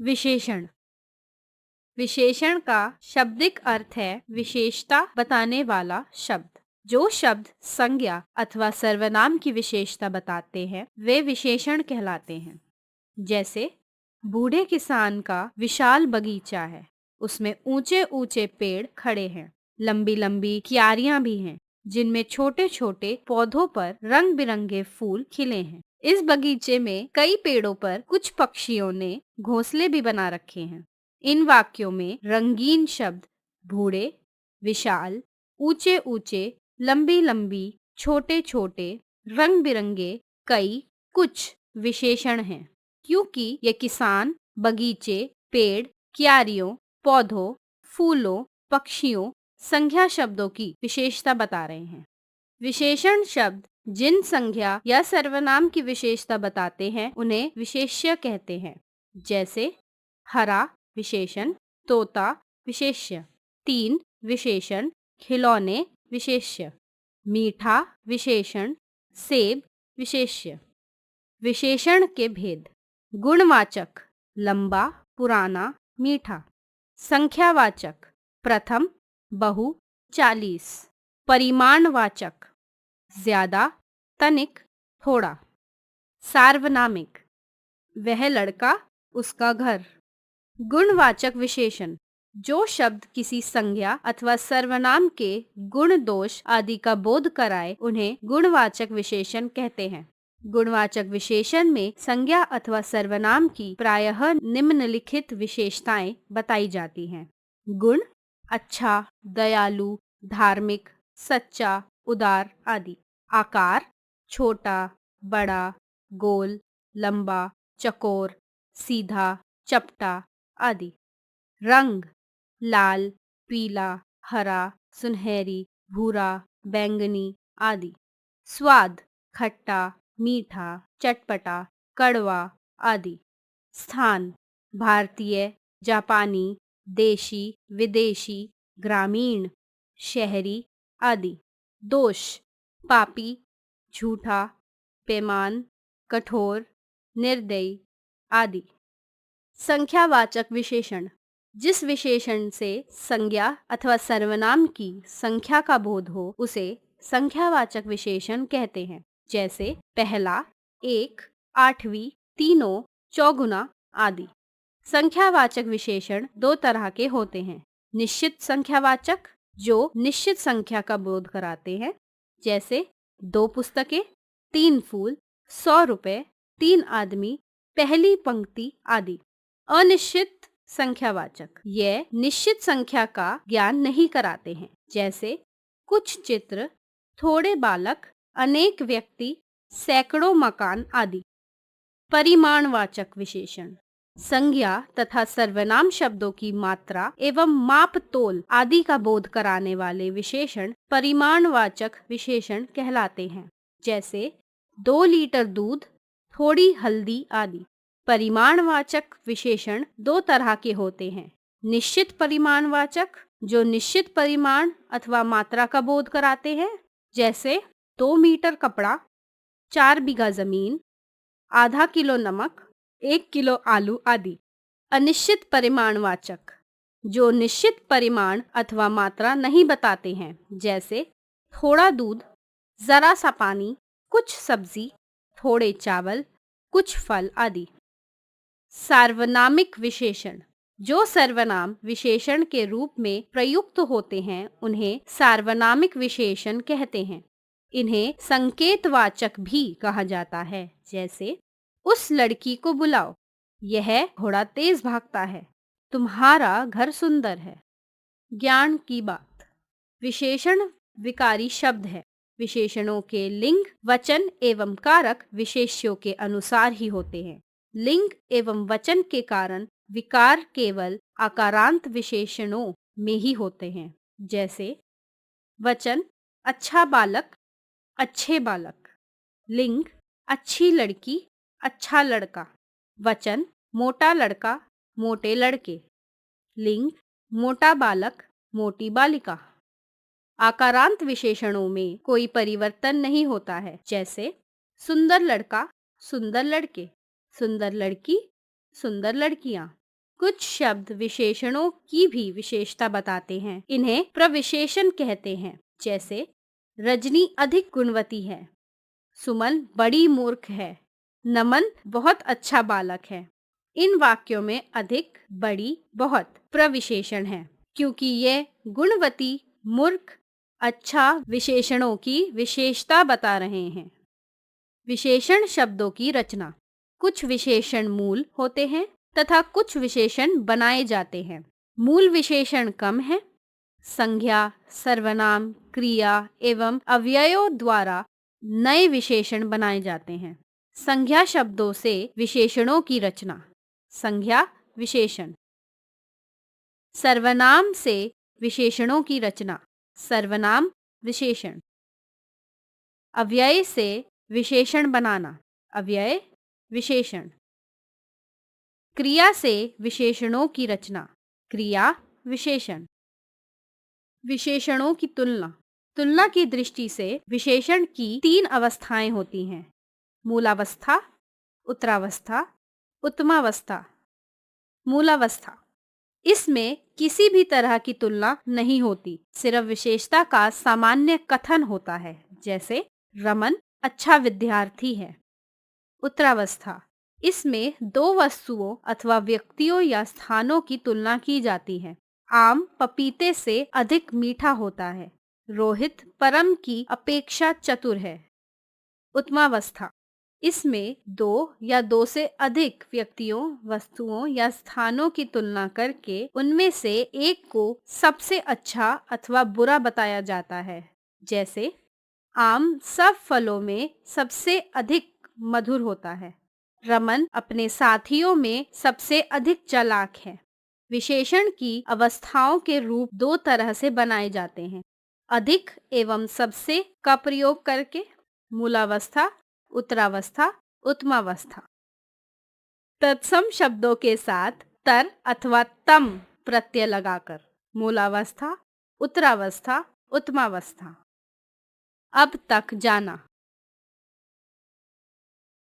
विशेषण। विशेषण का शाब्दिक अर्थ है विशेषता बताने वाला शब्द। जो शब्द संज्ञा अथवा सर्वनाम की विशेषता बताते हैं वे विशेषण कहलाते हैं। जैसे बूढ़े किसान का विशाल बगीचा है, उसमें ऊंचे ऊंचे पेड़ खड़े हैं, लंबी लंबी क्यारियां भी हैं जिनमें छोटे छोटे पौधों पर रंग बिरंगे फूल खिले हैं। इस बगीचे में कई पेड़ों पर कुछ पक्षियों ने घोंसले भी बना रखे हैं। इन वाक्यों में रंगीन शब्द बूढ़े, विशाल, ऊंचे ऊंचे, लंबी लंबी, छोटे छोटे, रंग बिरंगे, कई, कुछ विशेषण हैं क्योंकि ये किसान, बगीचे, पेड़, क्यारियों, पौधों, फूलों, पक्षियों, संज्ञा शब्दों की विशेषता बता रहे हैं। विशेषण शब्द जिन संज्ञा या सर्वनाम की विशेषता बताते हैं उन्हें विशेष्य कहते हैं। जैसे हरा विशेषण, तोता विशेष्य, तीन विशेषण, खिलौने विशेष्य, मीठा विशेषण, सेब विशेष्य। विशेषण के भेद। गुणवाचक लंबा, पुराना, मीठा। संख्यावाचक प्रथम, बहु, 40। परिमाणवाचक ज्यादा, तनिक, थोड़ा। सार्वनामिक वह लड़का, उसका घर। गुणवाचक विशेषण जो शब्द किसी संज्ञा अथवा सर्वनाम के गुण, दोष आदि का बोध कराए उन्हें गुणवाचक विशेषण कहते हैं। गुणवाचक विशेषण में संज्ञा अथवा सर्वनाम की प्रायः निम्नलिखित विशेषताएं बताई जाती हैं। गुण अच्छा, दयालु, धार्मिक, सच्चा, उदार आदि। आकार छोटा, बड़ा, गोल, लंबा, चकोर, सीधा, चपटा आदि। रंग लाल, पीला, हरा, सुनहरी, भूरा, बैंगनी आदि। स्वाद खट्टा, मीठा, चटपटा, कड़वा आदि। स्थान भारतीय, जापानी, देशी, विदेशी, ग्रामीण, शहरी आदि। दोष पापी, झूठा, बेईमान, कठोर, निर्दयी आदि। संख्यावाचक विशेषण जिस विशेषण से संज्ञा अथवा सर्वनाम की संख्या का बोध हो उसे संख्यावाचक विशेषण कहते हैं। जैसे पहला, एक, आठवीं, तीनों, चौगुना आदि। संख्यावाचक विशेषण दो तरह के होते हैं। निश्चित संख्यावाचक जो निश्चित संख्या का बोध कराते हैं। जैसे 2 पुस्तकें, 3 फूल, 100 रुपए, 3 आदमी, पहली पंक्ति आदि। अनिश्चित संख्यावाचक यह निश्चित संख्या का ज्ञान नहीं कराते हैं। जैसे कुछ चित्र, थोड़े बालक, अनेक व्यक्ति, सैकड़ों मकान आदि। परिमाणवाचक विशेषण संज्ञा तथा सर्वनाम शब्दों की मात्रा एवं माप तोल आदि का बोध कराने वाले विशेषण परिमाणवाचक विशेषण कहलाते हैं। जैसे 2 लीटर दूध, थोड़ी हल्दी आदि। परिमाणवाचक विशेषण दो तरह के होते हैं। निश्चित परिमाणवाचक जो निश्चित परिमाण अथवा मात्रा का बोध कराते हैं। जैसे 2 मीटर कपड़ा, 4 बीघा जमीन, आधा किलो नमक, 1 किलो आलू आदि। अनिश्चित परिमाणवाचक जो निश्चित परिमाण अथवा मात्रा नहीं बताते हैं। जैसे थोड़ा दूध, जरा सा पानी, कुछ सब्जी, थोड़े चावल, कुछ फल आदि। सार्वनामिक विशेषण जो सर्वनाम विशेषण के रूप में प्रयुक्त होते हैं उन्हें सार्वनामिक विशेषण कहते हैं। इन्हें संकेतवाचक भी कहा जाता है। जैसे उस लड़की को बुलाओ, यह घोड़ा तेज भागता है, तुम्हारा घर सुंदर है। ज्ञान की बात विशेषण विकारी शब्द है। विशेषणों के लिंग, वचन एवं कारक विशेष्यों के अनुसार ही होते हैं। लिंग एवं वचन के कारण विकार केवल आकारांत विशेषणों में ही होते हैं। जैसे वचन अच्छा बालक, अच्छे बालक। लिंग अच्छी लड़की, अच्छा लड़का। वचन मोटा लड़का, मोटे लड़के। लिंग मोटा बालक, मोटी बालिका। आकारांत विशेषणों में कोई परिवर्तन नहीं होता है। जैसे सुंदर लड़का, सुंदर लड़के, सुंदर लड़की, सुंदर लड़कियां। कुछ शब्द विशेषणों की भी विशेषता बताते हैं। इन्हें प्रविशेषण कहते हैं। जैसे रजनी अधिक गुणवती है, सुमन बड़ी मूर्ख है, नमन बहुत अच्छा बालक है। इन वाक्यों में अधिक, बड़ी, बहुत प्रविशेषण हैं, क्योंकि ये गुणवती, मूर्ख, अच्छा विशेषणों की विशेषता बता रहे हैं। विशेषण शब्दों की रचना। कुछ विशेषण मूल होते हैं तथा कुछ विशेषण बनाए जाते हैं। मूल विशेषण कम है। संज्ञा, सर्वनाम, क्रिया एवं अव्ययों द्वारा नए विशेषण बनाए जाते हैं। संज्ञा शब्दों से विशेषणों की रचना। संज्ञा विशेषण। सर्वनाम से विशेषणों की रचना। सर्वनाम विशेषण। अव्यय से विशेषण बनाना। अव्यय विशेषण। क्रिया से विशेषणों की रचना। क्रिया विशेषण। विशेषणों की तुलना। तुलना की दृष्टि से विशेषण की 3 अवस्थाएं होती हैं। मूलावस्था, उत्तरावस्था, उत्तमावस्था। मूलावस्था, इसमें किसी भी तरह की तुलना नहीं होती, सिर्फ विशेषता का सामान्य कथन होता है। जैसे रमन अच्छा विद्यार्थी है। उत्तरावस्था, इसमें 2 वस्तुओं अथवा व्यक्तियों या स्थानों की तुलना की जाती है। आम पपीते से अधिक मीठा होता है। रोहित परम की अपेक्षा चतुर है। उत्तमावस्था, इसमें 2 या 2 से अधिक व्यक्तियों, वस्तुओं या स्थानों की तुलना करके उनमें से एक को सबसे अच्छा अथवा बुरा बताया जाता है। जैसे आम सब फलों में सबसे अधिक मधुर होता है। रमन अपने साथियों में सबसे अधिक चालाक है। विशेषण की अवस्थाओं के रूप 2 तरह से बनाए जाते हैं। अधिक एवं सबसे का प्रयोग करके। मूलावस्था, उत्तरावस्था, उत्तमावस्था। तत्सम शब्दों के साथ तर अथवा तम प्रत्यय लगाकर। मूलावस्था, उत्तरावस्था, उत्तमावस्था। अब तक जाना।